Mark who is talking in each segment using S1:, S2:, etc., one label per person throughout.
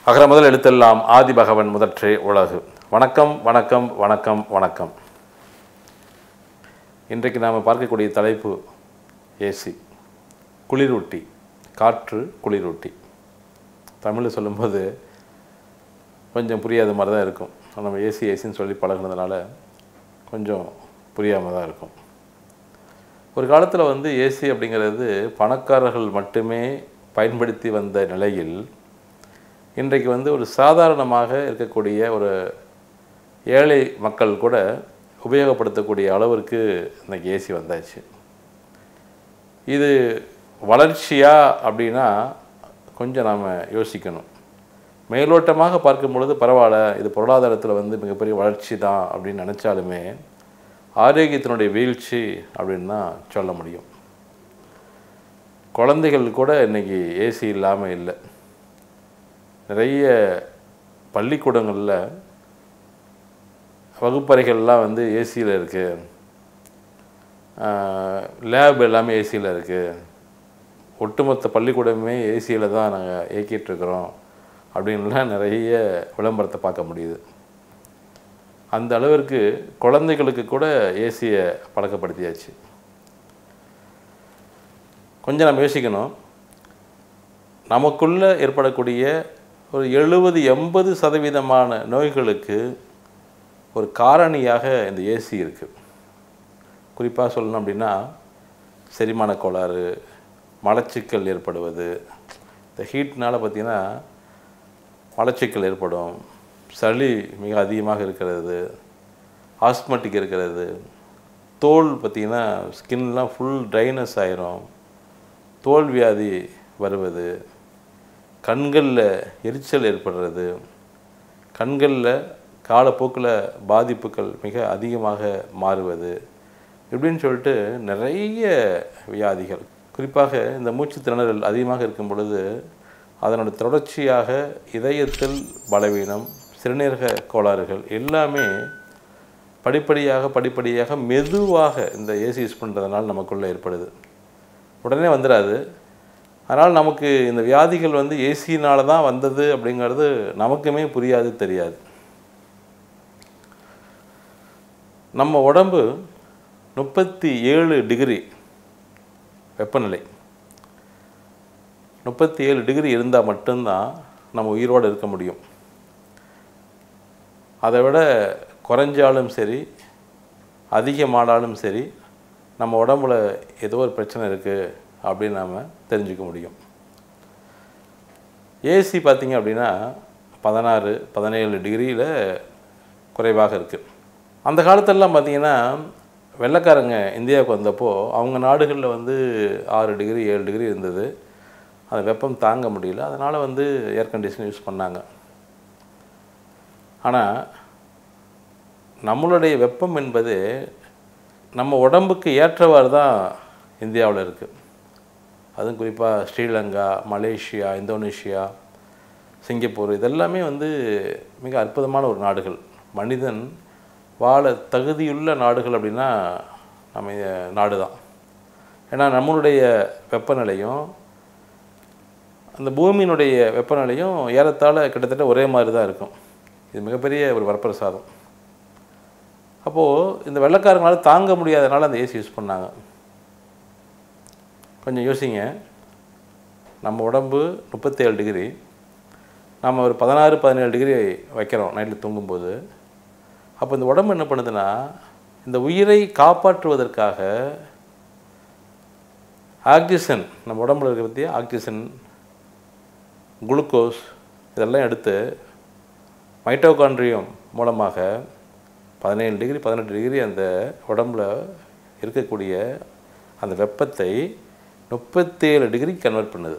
S1: அகர முதல் எழுத்தெல்லாம் ஆதி பகவன் முதற்றே உலகு. வணக்கம் வணக்கம் வணக்கம் வணக்கம். இன்றைக்கு நாம் பார்க்கக்கூடிய தலைப்பு ஏசி, குளிரூட்டி, காற்று குளிரூட்டி. தமிழில் சொல்லும்போது கொஞ்சம் புரியாத மாதிரி தான் இருக்கும். நம்ம ஏசின்னு சொல்லி பழகினதுனால கொஞ்சம் புரியாமல் தான் இருக்கும். ஒரு காலத்தில் ஏசி அப்படிங்கிறது பணக்காரர்கள் மட்டுமே பயன்படுத்தி வந்த நிலையில் இன்றைக்கு ஒரு சாதாரணமாக இருக்கக்கூடிய ஒரு ஏழை மக்கள் கூட உபயோகப்படுத்தக்கூடிய அளவிற்கு இன்றைக்கி ஏசி வந்தாச்சு. இது வளர்ச்சியா அப்படின்னா கொஞ்சம் நாம் யோசிக்கணும். மேலோட்டமாக பார்க்கும் பொழுது பரவாயில்ல, இது பொருளாதாரத்தில் மிகப்பெரிய வளர்ச்சி தான் அப்படின்னு நினச்சாலுமே ஆரோக்கியத்தினுடைய வீழ்ச்சி அப்படின்னு தான் சொல்ல முடியும். குழந்தைகள் கூட இன்றைக்கி ஏசி இல்லாமல் இல்லை. நிறைய பள்ளிக்கூடங்களில் வகுப்பறைகள்லாம் ஏசியில் இருக்குது, லேப் எல்லாமே ஏசியில் இருக்குது, ஒட்டுமொத்த பள்ளிக்கூடமே ஏசியில் தான் நாங்கள் இயக்கிட்டுருக்குறோம் அப்படின்லாம் நிறைய விளம்பரத்தை பார்க்க முடியுது. அந்த அளவிற்கு குழந்தைகளுக்கு கூட ஏசியை பழக்கப்படுத்தியாச்சு. கொஞ்சம் நம்ம யோசிக்கணும். நமக்குள்ளே ஏற்படக்கூடிய ஒரு 70-80% நோய்களுக்கு ஒரு காரணியாக இந்த ஏசி இருக்குது. குறிப்பாக சொல்லணும் அப்படின்னா செரிமான கோளாறு, மலச்சிக்கல் ஏற்படுவது, இந்த ஹீட்னால் பார்த்திங்கன்னா மலச்சிக்கல் ஏற்படும், சளி மிக அதிகமாக இருக்கிறது, ஆஸ்மட்டிக் இருக்கிறது, தோல் பார்த்திங்கன்னா ஸ்கின்லாம் ஃபுல் ட்ரைனஸ் ஆயிரும், தோல் வியாதி வருவது, கண்களில் எரிச்சல் ஏற்படுறது, கண்களில் காலப்போக்கில் பாதிப்புகள் மிக அதிகமாக மாறுவது, இப்படின்னு சொல்லிட்டு நிறைய வியாதிகள். குறிப்பாக இந்த மூச்சு திணறல் அதிகமாக இருக்கும் பொழுது அதனோட தொடர்ச்சியாக இதயத்தில் பலவீனம், சிறுநீரக கோளாறுகள் எல்லாமே படிப்படியாக மெதுவாக இந்த ஏசி யூஸ் பண்ணுறதுனால நமக்குள்ளே ஏற்படுது. உடனே வந்துடாது. அதனால் நமக்கு இந்த வியாதிகள் ஏசினால் தான் வந்தது அப்படிங்கிறது நமக்குமே புரியாது, தெரியாது. நம்ம உடம்பு 37 டிகிரி வெப்பநிலை, 37 டிகிரி இருந்தால் மட்டும்தான் நம்ம உயிரோடு இருக்க முடியும். அதை விட குறைஞ்சாலும் சரி, அதிகமானாலும் சரி, நம்ம உடம்புல ஏதோ ஒரு பிரச்சனை இருக்குது அப்படின்னு நாம் தெரிஞ்சுக்க முடியும். ஏசி பார்த்திங்க அப்படின்னா 16-17 டிகிரியில் குறைவாக இருக்குது. அந்த காலத்திலலாம் பார்த்திங்கன்னா வெள்ளைக்காரங்க இந்தியாவுக்கு வந்தப்போ அவங்க நாடுகளில் 6 டிகிரி 7 டிகிரி இருந்தது. அந்த வெப்பம் தாங்க முடியல, அதனால் ஏர் கண்டிஷன் யூஸ் பண்ணாங்க. ஆனால் நம்மளுடைய வெப்பம் என்பது நம்ம உடம்புக்கு ஏற்றவாறு தான் இந்தியாவில் இருக்குது. அதுவும் குறிப்பாக ஸ்ரீலங்கா, மலேசியா, இந்தோனேஷியா, சிங்கப்பூர் இதெல்லாமே மிக அற்புதமான ஒரு நாடுகள். மனிதன் வாழ தகுதியுள்ள நாடுகள் அப்படின்னா நம்ம நாடு தான். ஏன்னா நம்மளுடைய வெப்பநிலையும் அந்த பூமியினுடைய வெப்பநிலையும் ஏறத்தாழ கிட்டத்தட்ட ஒரே மாதிரி தான் இருக்கும். இது மிகப்பெரிய ஒரு வரப்பிரசாதம். அப்போது இந்த வெள்ளைக்காரங்களால் தாங்க முடியாதனால அந்த ஏசி யூஸ் பண்ணாங்க. கொஞ்சம் யோசிங்க. நம்ம உடம்பு 37 டிகிரி, நம்ம ஒரு 16-17 டிகிரி வைக்கிறோம் நைட்டில் தூங்கும்போது. அப்போ இந்த உடம்பு என்ன பண்ணுதுன்னா, இந்த உயிரை காப்பாற்றுவதற்காக ஆக்சிஜன், நம்ம உடம்புல இருக்க பற்றி ஆக்சிஜன், குளுக்கோஸ் இதெல்லாம் எடுத்து மைட்டோகாண்ட்ரியம் மூலமாக 17 டிகிரி 18 டிகிரி அந்த உடம்பில் இருக்கக்கூடிய அந்த வெப்பத்தை 37 டிகிரி கன்வெர்ட் பண்ணுது.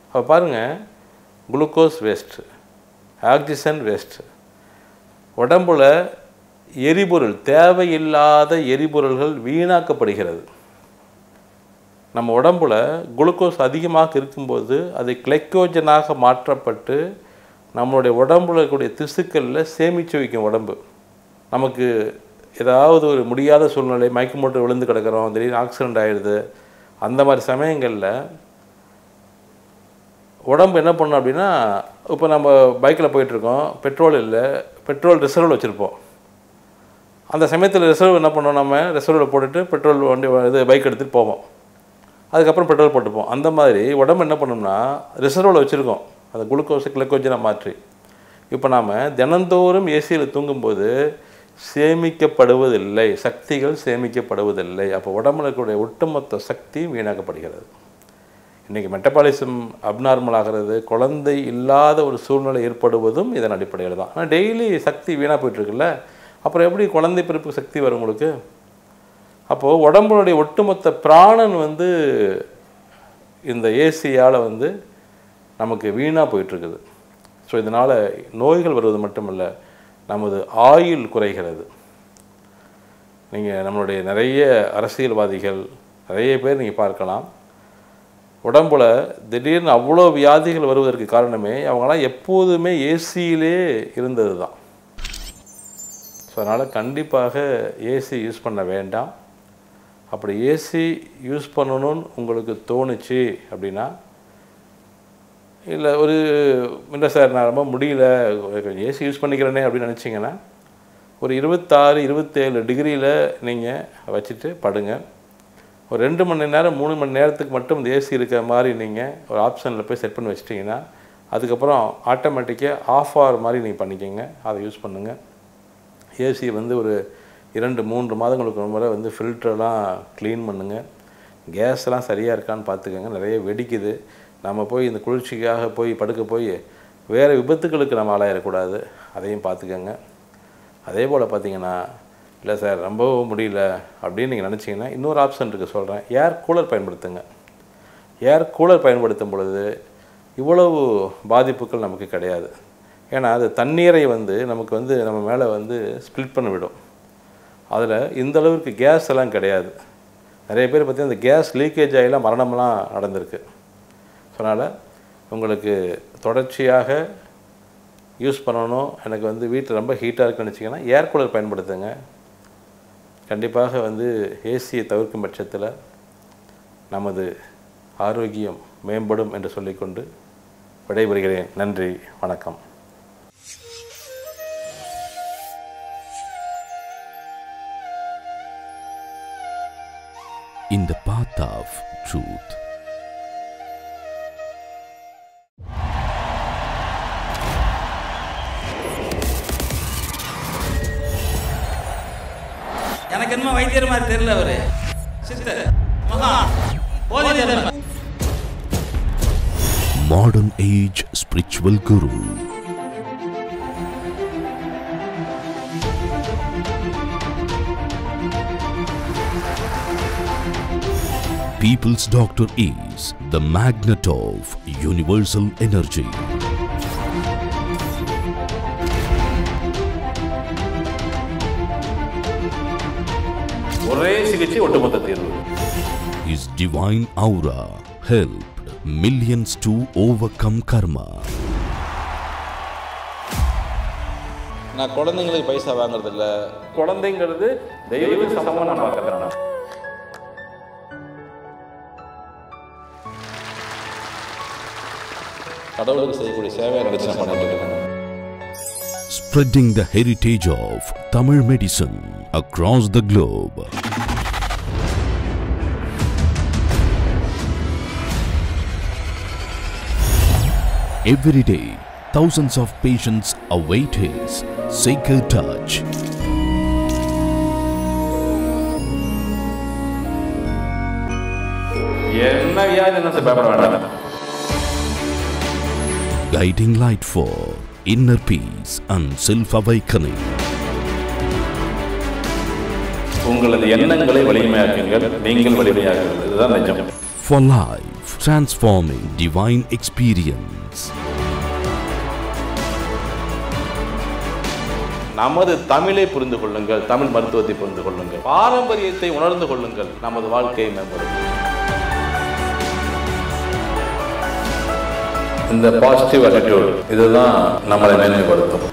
S1: அப்போ பாருங்கள், குளுக்கோஸ் வேஸ்ட்டு, ஆக்சிஜன் வேஸ்ட்டு, உடம்பில் எரிபொருள், தேவையில்லாத எரிபொருள்கள் வீணாக்கப்படுகிறது. நம்ம உடம்பில் குளுக்கோஸ் அதிகமாக இருக்கும்போது அது கிளைக்கோஜனாக மாற்றப்பட்டு நம்மளுடைய உடம்புல இருக்கக்கூடிய திசுக்களில் சேமித்து வைக்கும் உடம்பு. நமக்கு ஏதாவது ஒரு முடியாத சூழ்நிலை, மயக்க போட்டு விழுந்து கிடக்கிறோம், திடீர்னு ஆக்சிடெண்ட் ஆகிடுது, அந்த மாதிரி சமயங்களில் உடம்பு என்ன பண்ணணும் அப்படின்னா, இப்போ நம்ம பைக்கில் போயிட்டுருக்கோம், பெட்ரோல் இல்லை, பெட்ரோல் ரிசர்வில் வச்சுருப்போம். அந்த சமயத்தில் ரிசர்வ் என்ன பண்ணோம், நம்ம ரிசர்வில் போட்டுட்டு பெட்ரோல் வண்டி பைக் எடுத்துகிட்டு போவோம். அதுக்கப்புறம் பெட்ரோல் போட்டுப்போம். அந்த மாதிரி உடம்பு என்ன பண்ணோம்னா ரிசர்வில் வச்சுருக்கோம், அந்த குளுக்கோஸை கிளைக்கோஜனை மாற்றி. இப்போ நாம் தினந்தோறும் ஏசியில் தூங்கும்போது சேமிக்கப்படுவதில்லை, சக்திகள் சேமிக்கப்படுவதில்லை. அப்போ உடம்புல இருக்கக்கூடிய ஒட்டுமொத்த சக்தி வீணாக்கப்படுகிறது. இன்றைக்கி மெட்டபாலிசம் அப்நார்மல் ஆகிறது, குழந்தை இல்லாத ஒரு சூழ்நிலை ஏற்படுவதும் இதன் அடிப்படையில் தான். ஆனால் டெய்லி சக்தி வீணாக போயிட்டுருக்குல்ல, அப்புறம் எப்படி குழந்தை பிறப்பு சக்தி வரும் உங்களுக்கு? அப்போது உடம்புடைய ஒட்டுமொத்த பிராணன் இந்த ஏசியால் நமக்கு வீணாக போயிட்டுருக்குது. ஸோ இதனால் நோய்கள் வருவது மட்டுமல்ல, நமது ஆயுள் குறைகிறது. நீங்கள் நம்மளுடைய நிறைய அரசியல்வாதிகள் நிறைய பேர் நீங்கள் பார்க்கலாம், உடம்புல திடீர்னு அவ்வளோ வியாதிகள் வருவதற்கு காரணமே அவங்களாம் எப்போதுமே ஏசியிலே இருந்தது தான். ஸோ அதனால் கண்டிப்பாக ஏசி யூஸ் பண்ண வேண்டாம். அப்படி ஏசி யூஸ் பண்ணணும்னு உங்களுக்கு தோணுச்சு அப்படின்னா, இல்லை இல்லை சார் நான் ரொம்ப முடியல, ஏசி யூஸ் பண்ணிக்கிறேனே அப்படின்னு நினச்சிங்கன்னா, ஒரு 26, 27 டிகிரியில் நீங்கள் வச்சுட்டு படுங்க. ஒரு 2 மணி நேரம் 3 மணி நேரத்துக்கு மட்டும் இந்த ஏசி இருக்கிற மாதிரி நீங்கள் ஒரு ஆப்ஷனில் போய் செட் பண்ணி வச்சிட்டிங்கன்னா, அதுக்கப்புறம் ஆட்டோமேட்டிக்காக ஆஃப் ஆகிற மாதிரி நீங்கள் பண்ணிக்கோங்க. அதை யூஸ் பண்ணுங்கள். ஏசி ஒரு 2-3 மாதங்களுக்கு ஒரு முறை ஃபில்டரெலாம் க்ளீன் பண்ணுங்கள். கேஸ்லாம் சரியாக இருக்கான்னு பார்த்துக்கோங்க. நிறைய வெடிக்குது. நம்ம போய் இந்த குளிர்ச்சிக்காக போய் வேறு விபத்துக்களுக்கு நம்ம ஆளாயிடக்கூடாது, அதையும் பார்த்துக்கோங்க. அதே போல் பார்த்திங்கன்னா, இல்லை சார் ரொம்பவும் முடியல அப்படின்னு நீங்கள் நினச்சிங்கன்னா, இன்னொரு ஆப்ஷன் இருக்குது சொல்கிறேன். ஏர் கூலர் பயன்படுத்துங்க. ஏர் கூலர் பயன்படுத்தும் பொழுது இவ்வளவு பாதிப்புகள் நமக்கு கிடையாது. ஏன்னா அது தண்ணீரை நமக்கு நம்ம மேலே ஸ்ப்ளிட் பண்ணி விடும். அதில் இந்த அளவுக்கு கேஸ் எல்லாம் கிடையாது. நிறைய பேர் பார்த்திங்கன்னா அந்த கேஸ் லீக்கேஜ் ஆகிலாம் மரணமெல்லாம் நடந்திருக்கு. அதனால் உங்களுக்கு தொடர்ச்சியாக யூஸ் பண்ணணும், எனக்கு வீட்டில் ரொம்ப ஹீட்டாக இருக்குன்னு நினச்சிங்கன்னா ஏர் கூலர் பயன்படுத்துங்க. கண்டிப்பாக ஏசியை தவிர்க்கும் பட்சத்தில் நமது ஆரோக்கியம் மேம்படும் என்று சொல்லிக்கொண்டு விடைபெறுகிறேன். நன்றி, வணக்கம்.
S2: In the path of truth.
S3: எனக்கு என்ன வைத்தியர் மாதிரி தெரியல, அவரு சிஸ்டர் மகா போதிதர்.
S2: Modern age spiritual guru. People's doctor is the magnet of universal energy.
S1: ஒரே சிகிச்சை ஒட்டுமொத்த தீர்வு.
S2: His divine aura helped millions to overcome karma.
S1: நான் குழந்தைங்களுக்கு பைசா வாங்குறது இல்லை, குழந்தைங்கிறது தெய்வத்துக்கு சமமா நான் பார்க்கறேன். கடவுளுக்கு செய்யக்கூடிய சேவை நினைச்சு நான் பண்ணிட்டு இருக்கேன்.
S2: Spreading the heritage of Tamil medicine across the globe. Every day, thousands of patients await his sacred touch.
S1: என்ன வியாதி என்ன பயப்பட வேண்டாம்.
S2: Guiding light for inner peace and self-awakening.
S1: உங்களது எண்ணங்களை வலிமையாக்குங்கள், நீங்கள் வலிமையாக்குங்கள். இதுதான் நிஜம்.
S2: For life, transforming divine experience.
S1: நமது தமிழை புரிந்து கொள்ளுங்கள், தமிழ் மருத்துவத்தை புரிந்து கொள்ளுங்கள், பாரம்பரியத்தை உணர்ந்து கொள்ளுங்கள், நமது வாழ்க்கையை மேம்படும். இந்த பாசிட்டிவ் அட்டிட்யூட் இதுதான் நம்மளை மேன்மைப்படுத்தும்.